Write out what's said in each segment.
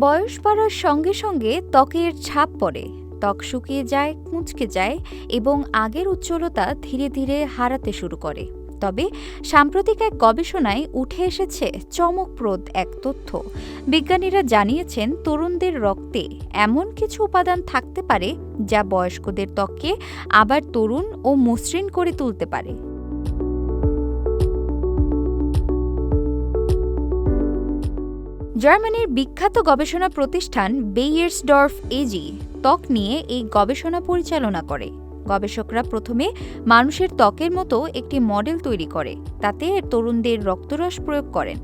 বয়স বাড়ার সঙ্গে সঙ্গে ত্বকের ছাপ পড়ে, ত্বক শুকিয়ে যায়, কুঁচকে যায় এবং আগের উজ্জ্বলতা ধীরে ধীরে হারাতে শুরু করে। তবে সাম্প্রতিক এক গবেষণায় উঠে এসেছে চমকপ্রদ এক তথ্য। বিজ্ঞানীরা জানিয়েছেন তরুণদের রক্তে এমন কিছু উপাদান থাকতে পারে যা বয়স্কদের ত্বককে আবার তরুণ ও মসৃণ করে তুলতে পারে। জার্মানির বিখ্যাত গবেষণা প্রতিষ্ঠান বেইয়ের্সডর্ফ এজি ত্বক নিয়ে এই গবেষণা পরিচালনা করে। গবেষকরা প্রথমে মানুষের ত্বকের মতো একটি মডেল তৈরি করে, তাতে তরুণদের রক্তরস প্রয়োগ করেন।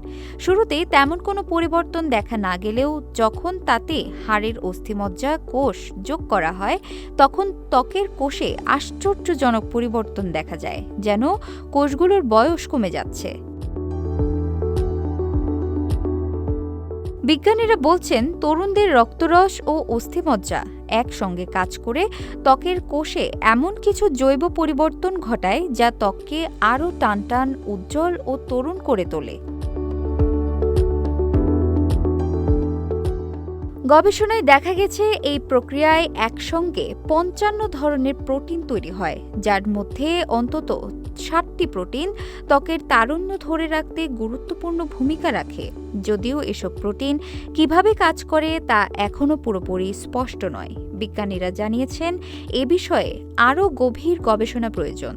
শুরুতে তেমন কোনো পরিবর্তন দেখা না গেলেও যখন তাতে হাড়ের অস্থিমজ্জা কোষ যোগ করা হয়, তখন ত্বকের কোষে আশ্চর্যজনক পরিবর্তন দেখা যায়, যেন কোষগুলোর বয়স কমে যাচ্ছে। বিজ্ঞানীরা বলছেন তরুণদের রক্তরস ও অস্থিমজ্জা একসঙ্গে কাজ করে ত্বকের কোষে এমন কিছু জৈব পরিবর্তন ঘটায় যা ত্বককে আরও টানটান, উজ্জ্বল ও তরুণ করে তোলে। গবেষণায় দেখা গেছে এই প্রক্রিয়ায় একসঙ্গে ৫৫ ধরনের প্রোটিন তৈরি হয়, যার মধ্যে অন্তত ৬০টি প্রোটিন ত্বকের তারুণ্য ধরে রাখতে গুরুত্বপূর্ণ ভূমিকা রাখে। যদিও এসব প্রোটিন কিভাবে কাজ করে তা এখনও পুরোপুরি স্পষ্ট নয়। বিজ্ঞানীরা জানিয়েছেন এ বিষয়ে আরও গভীর গবেষণা প্রয়োজন।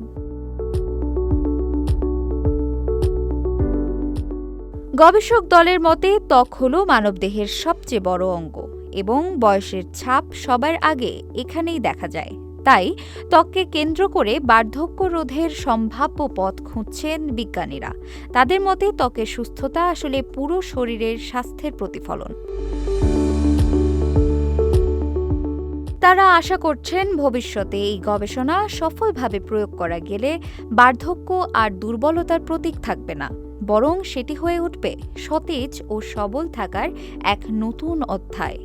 গবেষক দলের মতে ত্বক হল মানবদেহের সবচেয়ে বড় অঙ্গ এবং বয়সের ছাপ সবার আগে এখানেই দেখা যায়। তাই ত্বককে কেন্দ্র করে বার্ধক্য রোধের সম্ভাব্য পথ খুঁজছেন বিজ্ঞানীরা। তাদের মতে ত্বকের সুস্থতা আসলে পুরো শরীরের স্বাস্থ্যের প্রতিফলন। তারা আশা করছেন ভবিষ্যতে এই গবেষণা সফলভাবে প্রয়োগ করা গেলে বার্ধক্য আর দুর্বলতার প্রতীক থাকবে না, বরং সেটি হয়ে উঠবে সতেজ ও সবল থাকার এক নতুন অধ্যায়।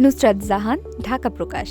নুসরাত জাহান, ঢাকা প্রকাশ।